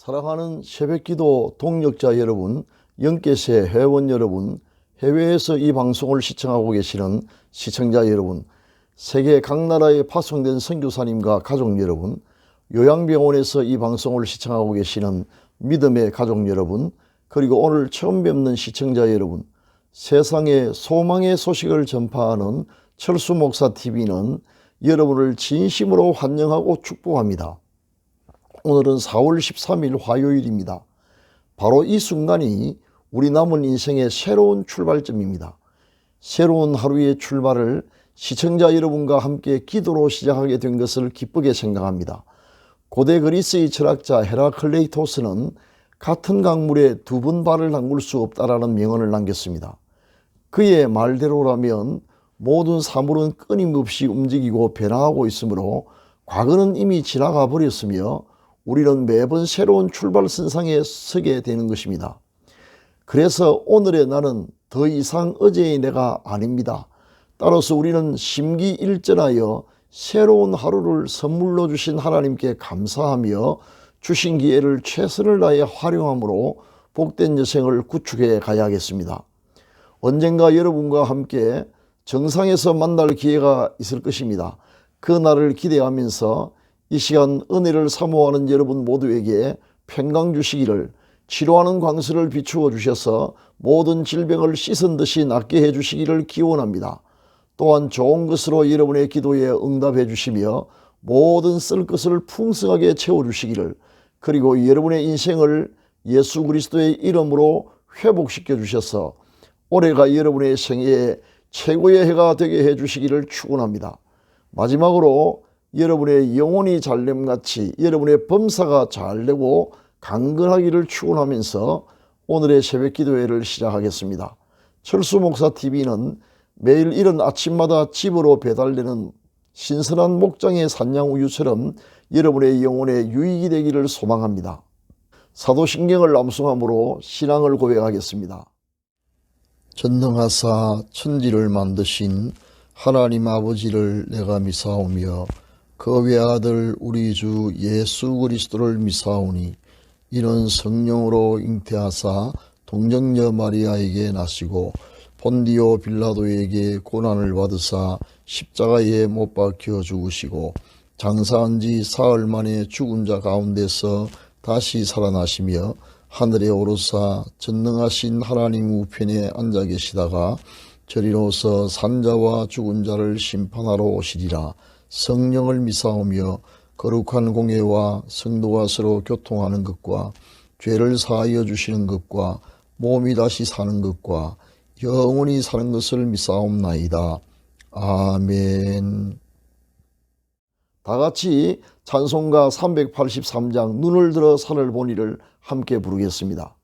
사랑하는 새벽기도 동역자 여러분, 영계세 회원 여러분, 해외에서 이 방송을 시청하고 계시는 시청자 여러분, 세계 각 나라에 파송된 선교사님과 가족 여러분, 요양병원에서 이 방송을 시청하고 계시는 믿음의 가족 여러분, 그리고 오늘 처음 뵙는 시청자 여러분, 세상에 소망의 소식을 전파하는 철수목사TV는 여러분을 진심으로 환영하고 축복합니다. 오늘은 4월 13일 화요일입니다. 바로 이 순간이 우리 남은 인생의 새로운 출발점입니다. 새로운 하루의 출발을 시청자 여러분과 함께 기도로 시작하게 된 것을 기쁘게 생각합니다. 고대 그리스의 철학자 헤라클레이토스는 같은 강물에 두 번 발을 담글 수 없다라는 명언을 남겼습니다. 그의 말대로라면 모든 사물은 끊임없이 움직이고 변화하고 있으므로 과거는 이미 지나가 버렸으며 우리는 매번 새로운 출발선상에 서게 되는 것입니다. 그래서 오늘의 나는 더 이상 어제의 내가 아닙니다. 따라서 우리는 심기일전하여 새로운 하루를 선물로 주신 하나님께 감사하며 주신 기회를 최선을 다해 활용함으로 복된 여생을 구축해 가야겠습니다. 언젠가 여러분과 함께 정상에서 만날 기회가 있을 것입니다. 그 날을 기대하면서 이 시간 은혜를 사모하는 여러분 모두에게 평강 주시기를, 치료하는 광수를 비추어 주셔서 모든 질병을 씻은 듯이 낫게 해주시기를 기원합니다. 또한 좋은 것으로 여러분의 기도에 응답해 주시며 모든 쓸 것을 풍성하게 채워주시기를, 그리고 여러분의 인생을 예수 그리스도의 이름으로 회복시켜 주셔서 올해가 여러분의 생애에 최고의 해가 되게 해주시기를 축원합니다. 마지막으로 여러분의 영혼이 잘됨같이 여러분의 범사가 잘되고 강건하기를 축원하면서 오늘의 새벽 기도회를 시작하겠습니다. 철수목사TV는 매일 이른 아침마다 집으로 배달되는 신선한 목장의 산양우유처럼 여러분의 영혼에 유익이 되기를 소망합니다. 사도신경을 암송함으로 신앙을 고백하겠습니다. 전능하사 천지를 만드신 하나님 아버지를 내가 미사오며 그 외아들 우리 주 예수 그리스도를 미사오니, 이는 성령으로 잉태하사 동정녀 마리아에게 나시고 본디오 빌라도에게 고난을 받으사 십자가에 못 박혀 죽으시고 장사한 지 사흘 만에 죽은 자 가운데서 다시 살아나시며 하늘에 오르사 전능하신 하나님 우편에 앉아 계시다가 저리로서 산자와 죽은 자를 심판하러 오시리라. 성령을 미사오며 거룩한 공예와 성도가 서로 교통하는 것과 죄를 사하여 주시는 것과 몸이 다시 사는 것과 영원히 사는 것을 미사옵나이다. 아멘. 다같이 찬송가 383장 눈을 들어 산을 보니를 함께 부르겠습니다.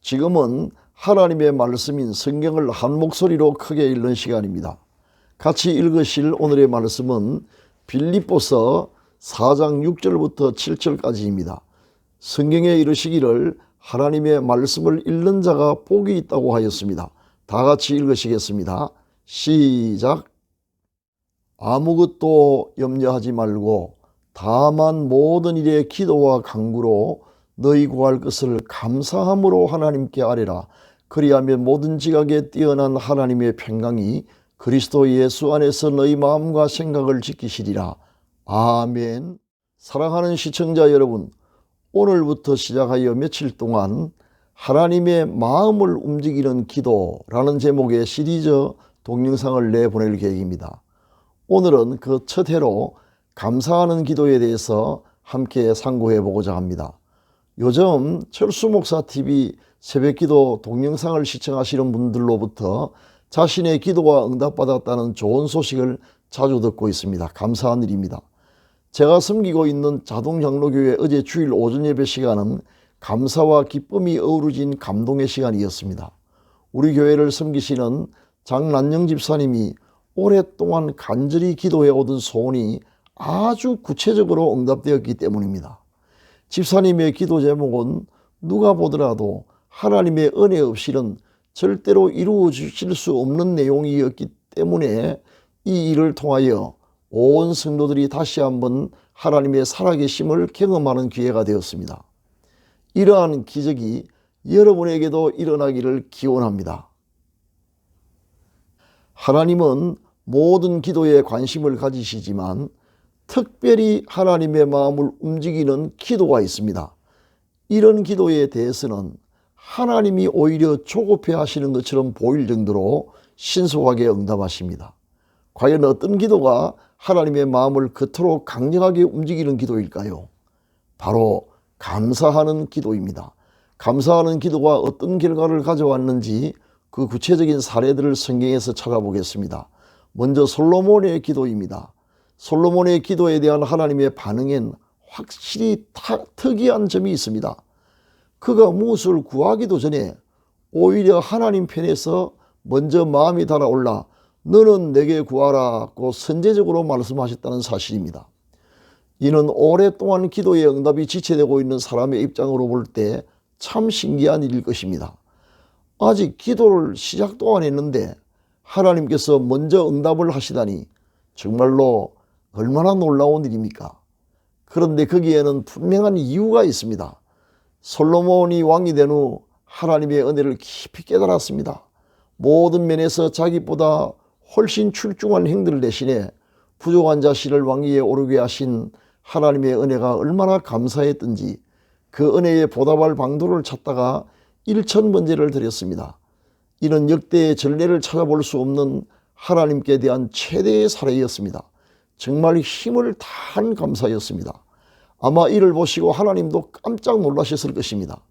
지금은 하나님의 말씀인 성경을 한 목소리로 크게 읽는 시간입니다. 같이 읽으실 오늘의 말씀은 빌립보서 4장 6절부터 7절까지입니다. 성경에 이르시기를 하나님의 말씀을 읽는 자가 복이 있다고 하였습니다. 다 같이 읽으시겠습니다. 시작. 아무것도 염려하지 말고 다만 모든 일에 기도와 간구로 너희 구할 것을 감사함으로 하나님께 아뢰라. 그리하면 모든 지각에 뛰어난 하나님의 평강이 그리스도 예수 안에서 너희 마음과 생각을 지키시리라. 아멘. 사랑하는 시청자 여러분, 오늘부터 시작하여 며칠 동안 하나님의 마음을 움직이는 기도라는 제목의 시리즈 동영상을 내보낼 계획입니다. 오늘은 그 첫 회로 감사하는 기도에 대해서 함께 상고해 보고자 합니다. 요즘 철수목사TV 새벽기도 동영상을 시청하시는 분들로부터 자신의 기도가 응답받았다는 좋은 소식을 자주 듣고 있습니다. 감사한 일입니다. 제가 섬기고 있는 자동장로교회 어제 주일 오전 예배 시간은 감사와 기쁨이 어우러진 감동의 시간이었습니다. 우리 교회를 섬기시는 장난영 집사님이 오랫동안 간절히 기도해 오던 소원이 아주 구체적으로 응답되었기 때문입니다. 집사님의 기도 제목은 누가 보더라도 하나님의 은혜 없이는 절대로 이루어질 수 없는 내용이었기 때문에 이 일을 통하여 온 성도들이 다시 한번 하나님의 살아계심을 경험하는 기회가 되었습니다. 이러한 기적이 여러분에게도 일어나기를 기원합니다. 하나님은 모든 기도에 관심을 가지시지만 특별히 하나님의 마음을 움직이는 기도가 있습니다. 이런 기도에 대해서는 하나님이 오히려 조급해 하시는 것처럼 보일 정도로 신속하게 응답하십니다. 과연 어떤 기도가 하나님의 마음을 그토록 강력하게 움직이는 기도일까요? 바로 감사하는 기도입니다. 감사하는 기도가 어떤 결과를 가져왔는지 그 구체적인 사례들을 성경에서 찾아보겠습니다. 먼저 솔로몬의 기도입니다. 솔로몬의 기도에 대한 하나님의 반응엔 확실히 특이한 점이 있습니다. 그가 무엇을 구하기도 전에 오히려 하나님 편에서 먼저 마음이 달아올라 너는 내게 구하라고 선제적으로 말씀하셨다는 사실입니다. 이는 오랫동안 기도의 응답이 지체되고 있는 사람의 입장으로 볼 때 참 신기한 일일 것입니다. 아직 기도를 시작도 안 했는데 하나님께서 먼저 응답을 하시다니 정말로 얼마나 놀라운 일입니까? 그런데 거기에는 분명한 이유가 있습니다. 솔로몬이 왕이 된 후 하나님의 은혜를 깊이 깨달았습니다. 모든 면에서 자기보다 훨씬 출중한 행들 대신에 부족한 자신을 왕위에 오르게 하신 하나님의 은혜가 얼마나 감사했던지 그 은혜에 보답할 방도를 찾다가 일천번제를 드렸습니다. 이는 역대의 전례를 찾아볼 수 없는 하나님께 대한 최대의 사례였습니다. 정말 힘을 다한 감사였습니다. 아마 이를 보시고 하나님도 깜짝 놀라셨을 것입니다.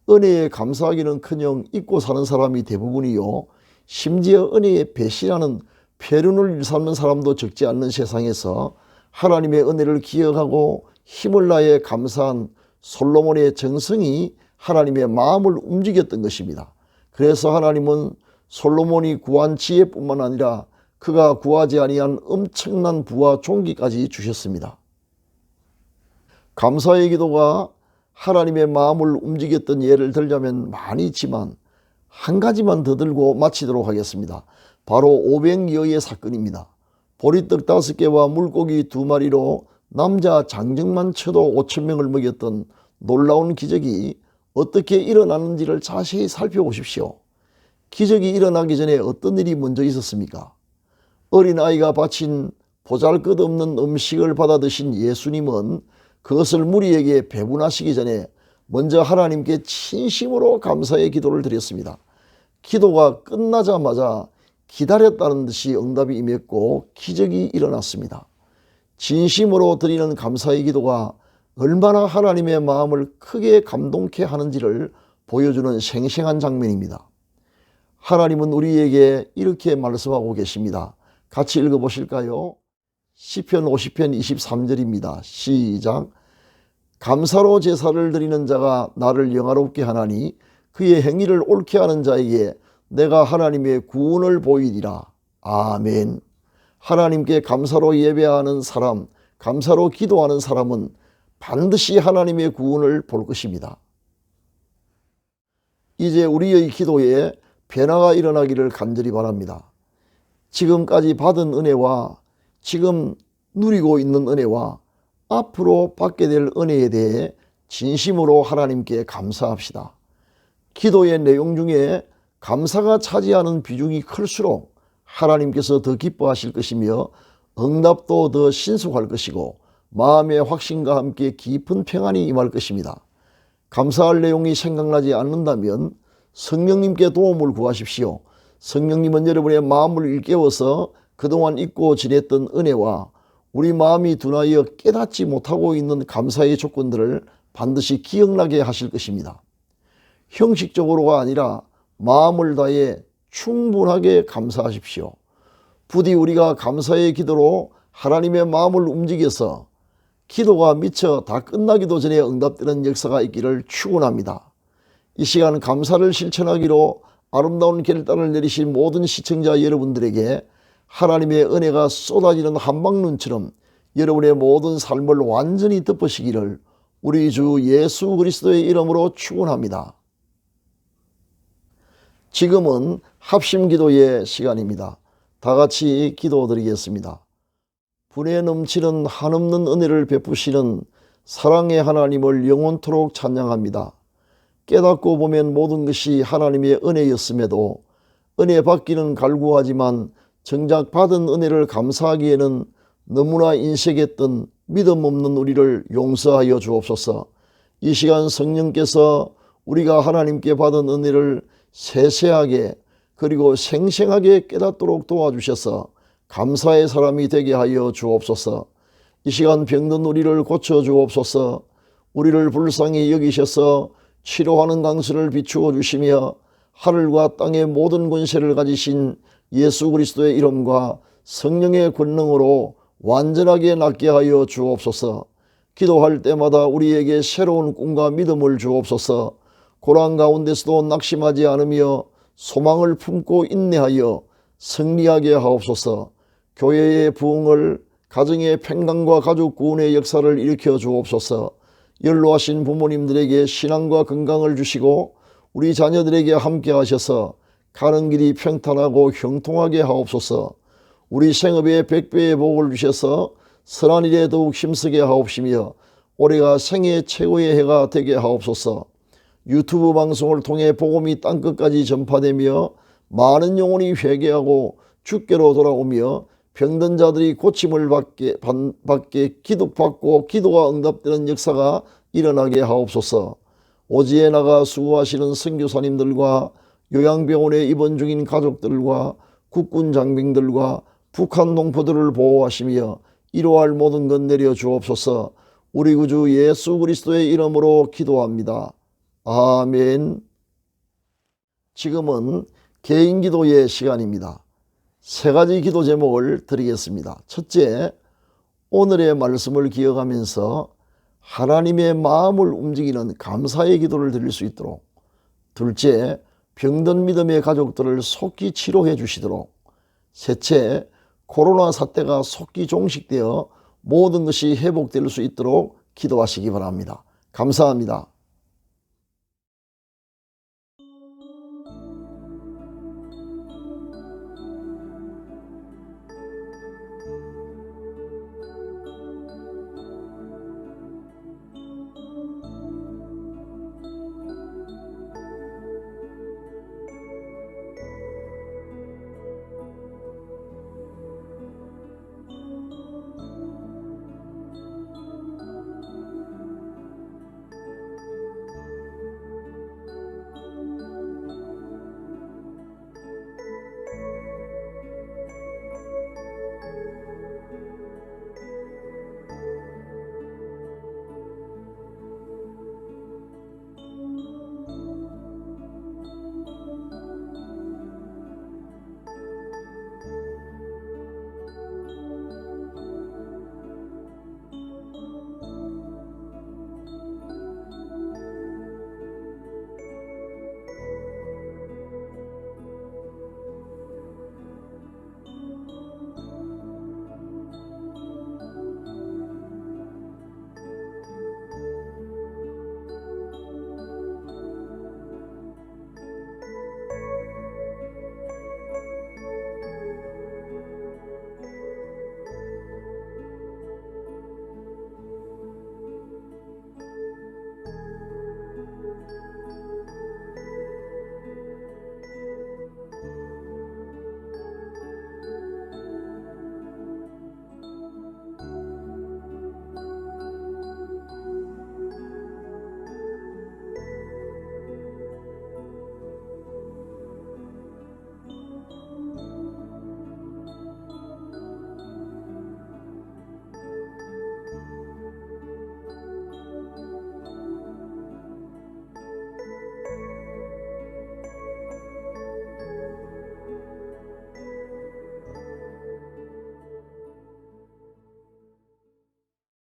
은혜에 감사하기는커녕 잊고 사는 사람이 대부분이요, 심지어 은혜에 배신하는 폐륜을 일삼는 사람도 적지 않는 세상에서 하나님의 은혜를 기억하고 힘을 다해 감사한 솔로몬의 정성이 하나님의 마음을 움직였던 것입니다. 그래서 하나님은 솔로몬이 구한 지혜뿐만 아니라 그가 구하지 아니한 엄청난 부와 존귀까지 주셨습니다. 감사의 기도가 하나님의 마음을 움직였던 예를 들자면 많이 있지만 한 가지만 더 들고 마치도록 하겠습니다. 바로 500여의 사건입니다. 보리떡 5개와 물고기 2마리로 남자 장정만 쳐도 5,000명을 먹였던 놀라운 기적이 어떻게 일어나는지를 자세히 살펴보십시오. 기적이 일어나기 전에 어떤 일이 먼저 있었습니까? 어린아이가 바친 보잘것없는 음식을 받아 드신 예수님은 그것을 무리에게 배분하시기 전에 먼저 하나님께 진심으로 감사의 기도를 드렸습니다. 기도가 끝나자마자 기다렸다는 듯이 응답이 임했고 기적이 일어났습니다. 진심으로 드리는 감사의 기도가 얼마나 하나님의 마음을 크게 감동케 하는지를 보여주는 생생한 장면입니다. 하나님은 우리에게 이렇게 말씀하고 계십니다. 같이 읽어보실까요? 시편 50편 23절입니다. 시작. 감사로 제사를 드리는 자가 나를 영화롭게 하나니 그의 행위를 옳게 하는 자에게 내가 하나님의 구원을 보이리라. 아멘. 하나님께 감사로 예배하는 사람, 감사로 기도하는 사람은 반드시 하나님의 구원을 볼 것입니다. 이제 우리의 기도에 변화가 일어나기를 간절히 바랍니다. 지금까지 받은 은혜와 지금 누리고 있는 은혜와 앞으로 받게 될 은혜에 대해 진심으로 하나님께 감사합시다. 기도의 내용 중에 감사가 차지하는 비중이 클수록 하나님께서 더 기뻐하실 것이며 응답도 더 신속할 것이고 마음의 확신과 함께 깊은 평안이 임할 것입니다. 감사할 내용이 생각나지 않는다면 성령님께 도움을 구하십시오. 성령님은 여러분의 마음을 일깨워서 그동안 잊고 지냈던 은혜와 우리 마음이 둔하여 깨닫지 못하고 있는 감사의 조건들을 반드시 기억나게 하실 것입니다. 형식적으로가 아니라 마음을 다해 충분하게 감사하십시오. 부디 우리가 감사의 기도로 하나님의 마음을 움직여서 기도가 미처 다 끝나기도 전에 응답되는 역사가 있기를 축원합니다. 이 시간 감사를 실천하기로 아름다운 결단을 내리신 모든 시청자 여러분들에게 하나님의 은혜가 쏟아지는 한방눈처럼 여러분의 모든 삶을 완전히 덮으시기를 우리 주 예수 그리스도의 이름으로 축원합니다. 지금은 합심기도의 시간입니다. 다 같이 기도드리겠습니다. 분에 넘치는 한없는 은혜를 베푸시는 사랑의 하나님을 영원토록 찬양합니다. 깨닫고 보면 모든 것이 하나님의 은혜였음에도 은혜 받기는 갈구하지만 정작 받은 은혜를 감사하기에는 너무나 인색했던 믿음 없는 우리를 용서하여 주옵소서. 이 시간 성령께서 우리가 하나님께 받은 은혜를 세세하게 그리고 생생하게 깨닫도록 도와주셔서 감사의 사람이 되게 하여 주옵소서. 이 시간 병든 우리를 고쳐 주옵소서. 우리를 불쌍히 여기셔서 치료하는 강수를 비추어 주시며 하늘과 땅의 모든 권세를 가지신 예수 그리스도의 이름과 성령의 권능으로 완전하게 낫게 하여 주옵소서. 기도할 때마다 우리에게 새로운 꿈과 믿음을 주옵소서. 고난 가운데서도 낙심하지 않으며 소망을 품고 인내하여 승리하게 하옵소서. 교회의 부흥을, 가정의 평강과 가족 구원의 역사를 일으켜 주옵소서. 연로하신 부모님들에게 신앙과 건강을 주시고 우리 자녀들에게 함께 하셔서 가는 길이 평탄하고 형통하게 하옵소서. 우리 생업에 100배의 복을 주셔서 선한 일에 더욱 힘쓰게 하옵시며 올해가 생애 최고의 해가 되게 하옵소서. 유튜브 방송을 통해 복음이 땅끝까지 전파되며 많은 영혼이 회개하고 주께로 돌아오며 병든 자들이 고침을 받게 기도받고 기도가 응답되는 역사가 일어나게 하옵소서. 오지에 나가 수고하시는 선교사님들과 요양병원에 입원 중인 가족들과 국군 장병들과 북한 농포들을 보호하시며 이루할 모든 것 내려 주옵소서. 우리 구주 예수 그리스도의 이름으로 기도합니다. 아멘. 지금은 개인기도의 시간입니다. 세 가지 기도 제목을 드리겠습니다. 첫째, 오늘의 말씀을 기억하면서 하나님의 마음을 움직이는 감사의 기도를 드릴 수 있도록. 둘째, 병든 믿음의 가족들을 속히 치료해 주시도록. 셋째, 코로나 사태가 속히 종식되어 모든 것이 회복될 수 있도록 기도하시기 바랍니다. 감사합니다.